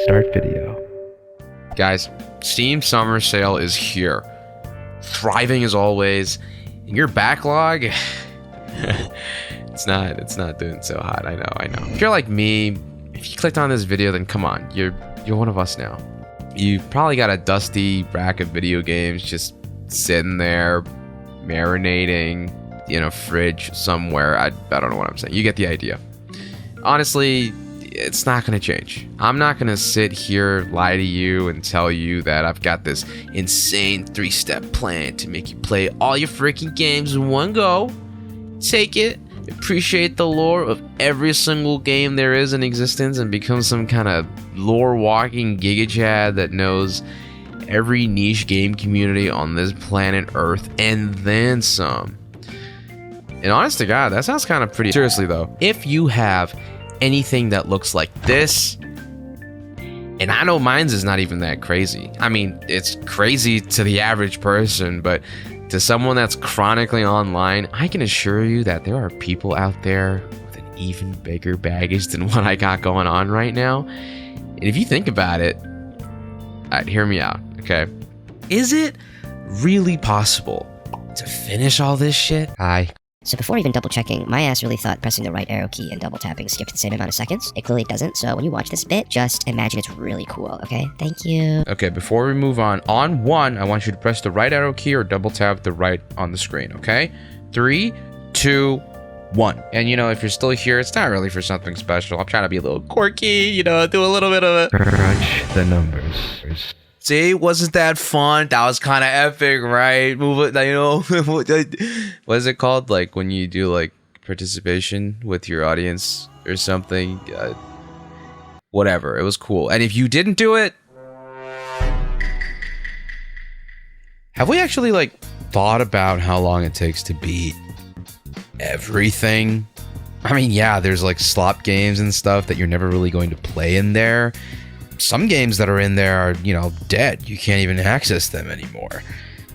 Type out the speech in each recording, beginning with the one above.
Start video. Guys, Steam Summer Sale is here. Thriving as always. And your backlog, it's not doing so hot. I know. If you're like me, if you clicked on this video, then come on, you're one of us now. You probably got a dusty rack of video games just sitting there, marinating in a fridge somewhere. I don't know what I'm saying. You get the idea. Honestly, it's not going to change. I'm not going to sit here, lie to you, and tell you that I've got this insane 3-step plan to make you play all your freaking games in one go. Take it, appreciate the lore of every single game there is in existence, and become some kind of lore-walking Giga Chad that knows every niche game community on this planet Earth, and then some. And honest to God, that sounds kind of pretty. Seriously though, if you have anything that looks like this, and I know mine's is not even that crazy. I mean, it's crazy to the average person, but to someone that's chronically online, I can assure you that there are people out there with an even bigger baggage than what I got going on right now. And if you think about it, hear me out, okay? Is it really possible to finish all this shit? So before even double checking, my ass really thought pressing the right arrow key and double tapping skipped the same amount of seconds. It clearly doesn't, so when you watch this bit, just imagine it's really cool, okay? Thank you. Okay, before we move on one, I want you to press the right arrow key or double tap the right on the screen, okay? 3, 2, 1. And if you're still here, it's not really for something special. I'm trying to be a little quirky, do a little bit of a... Crunch the numbers. See, wasn't that fun? That was kind of epic, right? Move it, what is it called? Like when you do like participation with your audience or something. Whatever, it was cool. And if you didn't do it, have we actually like thought about how long it takes to beat everything? I mean, yeah, there's like slot games and stuff that you're never really going to play in there. Some games that are in there are, dead. You can't even access them anymore.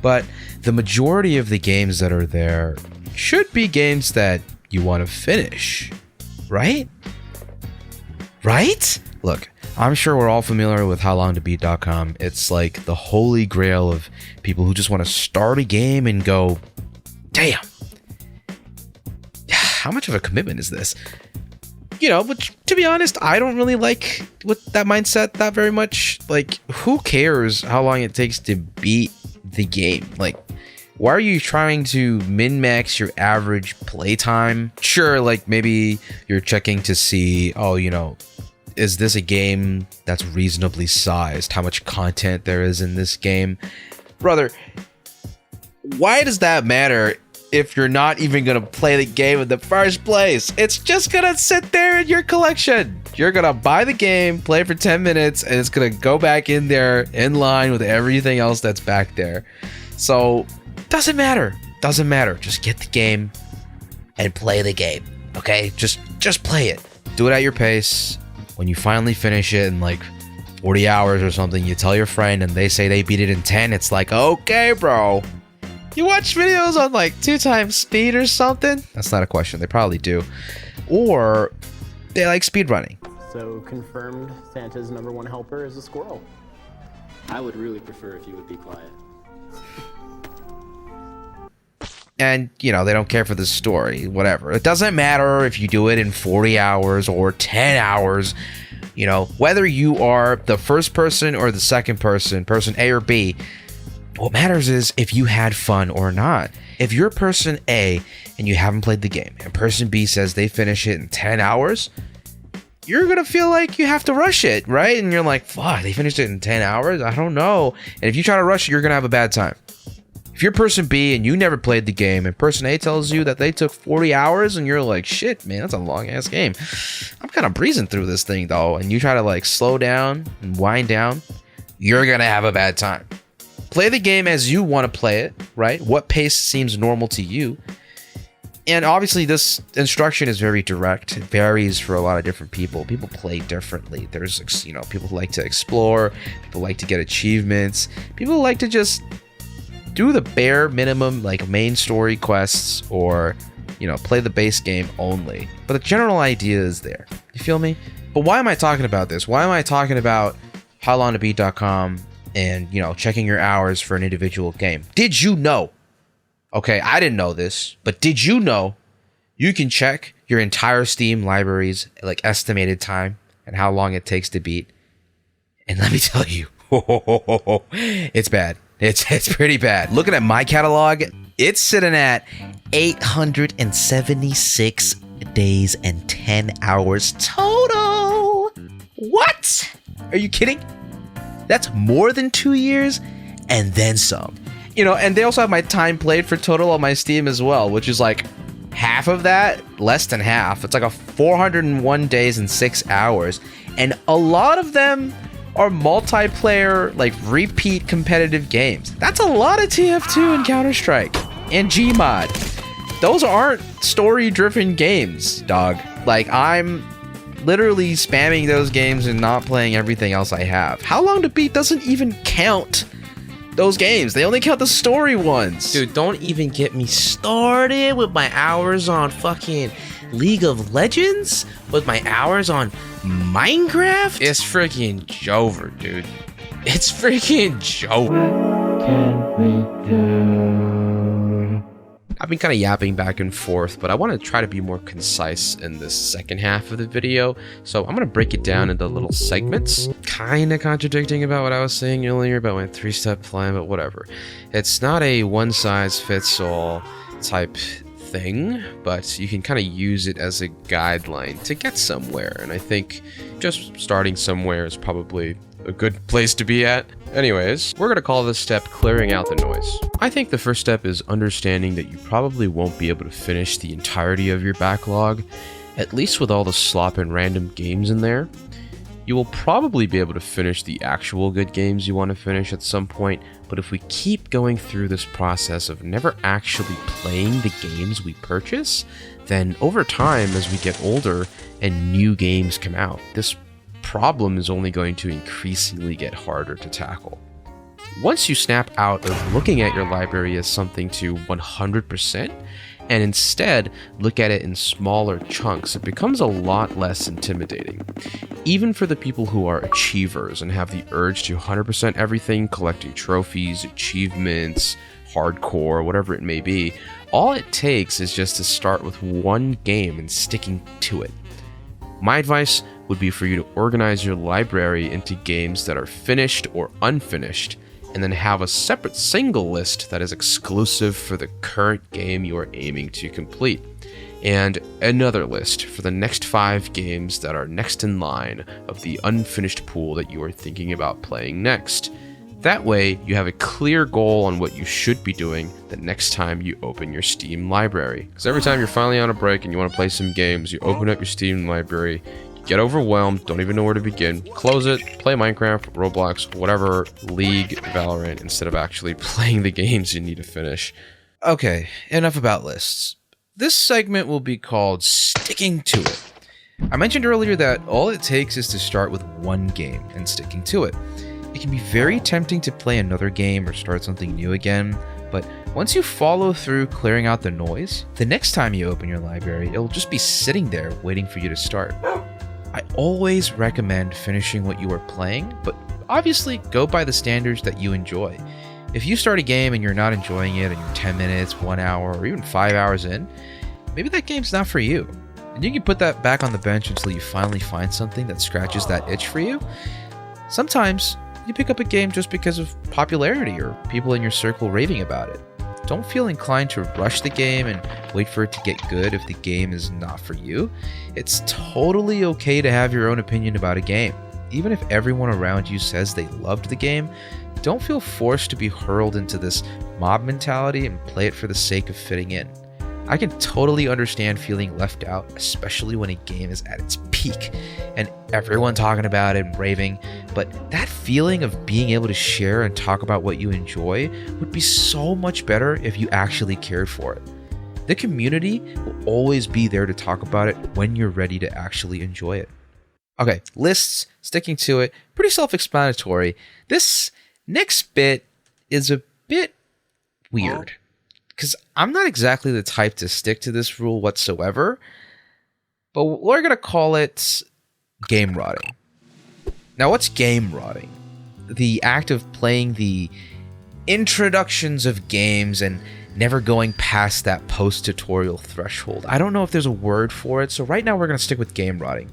But the majority of the games that are there should be games that you want to finish, right? Right? Look, I'm sure we're all familiar with howlongtobeat.com. It's like the holy grail of people who just want to start a game and go, damn, how much of a commitment is this? But to be honest, I don't really like with that mindset that very much. Like, who cares how long it takes to beat the game? Like, why are you trying to min-max your average playtime? Sure, like maybe you're checking to see, is this a game that's reasonably sized? How much content there is in this game? Brother, why does that matter if you're not even gonna play the game in the first place? It's just gonna sit there in your collection. You're gonna buy the game, play for 10 minutes, and it's gonna go back in there in line with everything else that's back there. So, doesn't matter. Just get the game and play the game, okay? Just play it. Do it at your pace. When you finally finish it in like 40 hours or something, you tell your friend and they say they beat it in 10, it's like, okay, bro. You watch videos on like 2 times speed or something? That's not a question. They probably do. Or they like speedrunning. So confirmed Santa's #1 helper is a squirrel. I would really prefer if you would be quiet. And, they don't care for the story, whatever. It doesn't matter if you do it in 40 hours or 10 hours. Whether you are the first person or the second person A or B, what matters is if you had fun or not. If you're person A and you haven't played the game and person B says they finish it in 10 hours, you're going to feel like you have to rush it, right? And you're like, fuck, they finished it in 10 hours? I don't know. And if you try to rush it, you're going to have a bad time. If you're person B and you never played the game and person A tells you that they took 40 hours and you're like, shit, man, that's a long ass game. I'm kind of breezing through this thing though. And you try to like slow down and wind down, you're going to have a bad time. Play the game as you want to play it, right? What pace seems normal to you. And obviously this instruction is very direct. It varies for a lot of different people. People play differently. There's, people who like to explore, people like to get achievements, people like to just do the bare minimum like main story quests or, play the base game only. But the general idea is there. You feel me? But why am I talking about this? Why am I talking about howlongtobeat.com and, you know, checking your hours for an individual game? Did you know? Okay, I didn't know this, but did you know you can check your entire Steam library's like estimated time and how long it takes to beat? And let me tell you, it's bad. It's pretty bad. Looking at my catalog, it's sitting at 876 days and 10 hours total. What? Are you kidding? That's more than 2 years and then some. You know, and they also have my time played for total on my Steam as well, which is like half of that, less than half. It's like a 401 days and 6 hours. And a lot of them are multiplayer, like repeat competitive games. That's a lot of TF2 and Counter-Strike and Gmod. Those aren't story-driven games, dog. Like, I'm literally spamming those games and not playing everything else I have. How Long to Beat doesn't even count those games. They only count the story ones. Dude, don't even get me started with my hours on fucking League of Legends, with my hours on Minecraft. It's freaking Jover, dude. It's freaking Jover. I've been kind of yapping back and forth, but I want to try to be more concise in this second half of the video. So I'm going to break it down into little segments, kind of contradicting about what I was saying earlier about my 3-step plan, but whatever. It's not a one-size-fits-all type thing, but you can kind of use it as a guideline to get somewhere. And I think just starting somewhere is probably a good place to be at. Anyways, we're going to call this step clearing out the noise. I think the first step is understanding that you probably won't be able to finish the entirety of your backlog, at least with all the slop and random games in there. You will probably be able to finish the actual good games you want to finish at some point, but if we keep going through this process of never actually playing the games we purchase, then over time, as we get older and new games come out, this problem is only going to increasingly get harder to tackle. Once you snap out of looking at your library as something to 100%, and instead look at it in smaller chunks, it becomes a lot less intimidating. Even for the people who are achievers and have the urge to 100% everything, collecting trophies, achievements, hardcore, whatever it may be, all it takes is just to start with one game and sticking to it. My advice would be for you to organize your library into games that are finished or unfinished, and then have a separate single list that is exclusive for the current game you are aiming to complete, and another list for the next 5 games that are next in line of the unfinished pool that you are thinking about playing next. That way, you have a clear goal on what you should be doing the next time you open your Steam library. Because every time you're finally on a break and you want to play some games, you open up your Steam library, get overwhelmed, don't even know where to begin, close it, play Minecraft, Roblox, whatever, League, Valorant, instead of actually playing the games you need to finish. Okay, enough about lists. This segment will be called Sticking to It. I mentioned earlier that all it takes is to start with one game and sticking to it. It can be very tempting to play another game or start something new again, but once you follow through clearing out the noise, the next time you open your library, it'll just be sitting there waiting for you to start. I always recommend finishing what you are playing, but obviously go by the standards that you enjoy. If you start a game and you're not enjoying it and you're 10 minutes, 1 hour, or even 5 hours in, maybe that game's not for you. And you can put that back on the bench until you finally find something that scratches that itch for you. Sometimes you pick up a game just because of popularity or people in your circle raving about it. Don't feel inclined to rush the game and wait for it to get good if the game is not for you. It's totally okay to have your own opinion about a game. Even if everyone around you says they loved the game, don't feel forced to be hurled into this mob mentality and play it for the sake of fitting in. I can totally understand feeling left out, especially when a game is at its peak and everyone talking about it and raving, but that feeling of being able to share and talk about what you enjoy would be so much better if you actually cared for it. The community will always be there to talk about it when you're ready to actually enjoy it. Okay, lists, sticking to it, pretty self-explanatory. This next bit is a bit weird, because I'm not exactly the type to stick to this rule whatsoever, but we're going to call it game rotting. Now, what's game rotting? The act of playing the introductions of games and never going past that post-tutorial threshold. I don't know if there's a word for it, so right now we're going to stick with game rotting.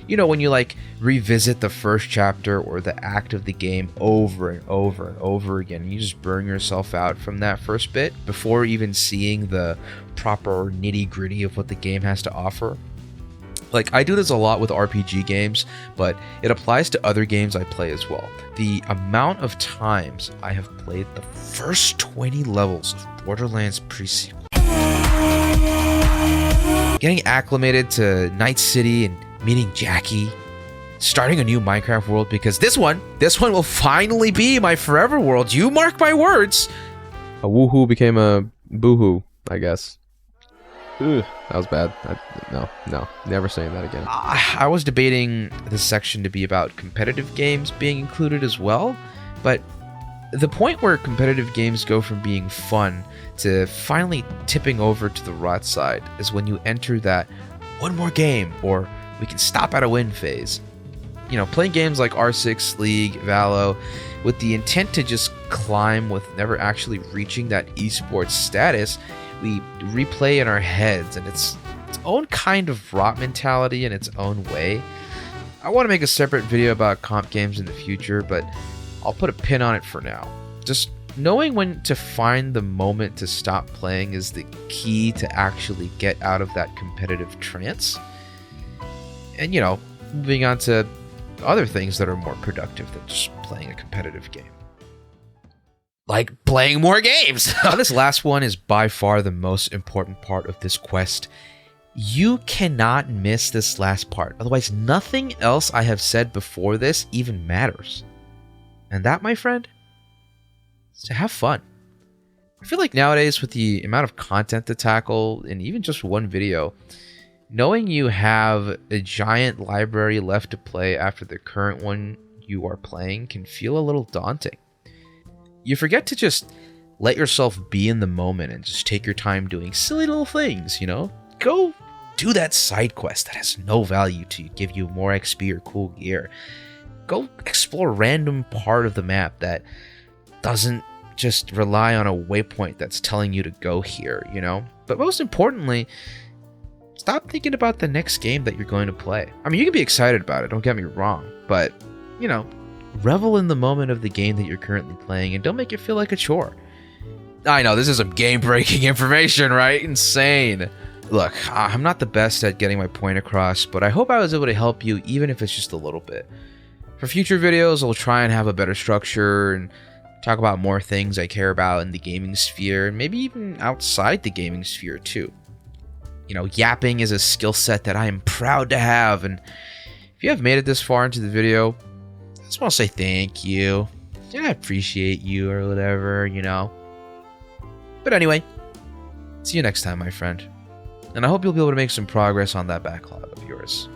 You know, when you like revisit the first chapter or the act of the game over and over and over again, you just burn yourself out from that first bit before even seeing the proper nitty-gritty of what the game has to offer. Like, I do this a lot with RPG games, but it applies to other games I play as well. The amount of times I have played the first 20 levels of Borderlands pre-sequel, getting acclimated to Night City and meeting Jackie, starting a new Minecraft world, because this one will finally be my forever world. You mark my words. A woohoo became a boohoo, I guess. Ugh, that was bad. No, never saying that again. I was debating this section to be about competitive games being included as well, but the point where competitive games go from being fun to finally tipping over to the rot side is when you enter that one more game, or we can stop at a win phase. You know, playing games like R6, League, Valo, with the intent to just climb with never actually reaching that esports status, we replay in our heads, and it's its own kind of rot mentality in its own way. I want to make a separate video about comp games in the future, but I'll put a pin on it for now. Just knowing when to find the moment to stop playing is the key to actually get out of that competitive trance. And, you know, moving on to other things that are more productive than just playing a competitive game. Like playing more games. Now, this last one is by far the most important part of this quest. You cannot miss this last part. Otherwise, nothing else I have said before this even matters. And that, my friend, is to have fun. I feel like nowadays, with the amount of content to tackle in even just one video, knowing you have a giant library left to play after the current one you are playing can feel a little daunting. You forget to just let yourself be in the moment and just take your time doing silly little things, you know? Go do that side quest that has no value to give you more XP or cool gear. Go explore a random part of the map that doesn't just rely on a waypoint that's telling you to go here, you know? But most importantly, stop thinking about the next game that you're going to play. I mean, you can be excited about it, don't get me wrong, but, you know, revel in the moment of the game that you're currently playing and don't make it feel like a chore. I know, this is some game-breaking information, right? Insane. Look, I'm not the best at getting my point across, but I hope I was able to help you, even if it's just a little bit. For future videos, I'll try and have a better structure and talk about more things I care about in the gaming sphere, and maybe even outside the gaming sphere too. You know, yapping is a skill set that I am proud to have, and if you have made it this far into the video, I just want to say thank you. Yeah, I appreciate you or whatever, you know. But anyway, see you next time, my friend. And I hope you'll be able to make some progress on that backlog of yours.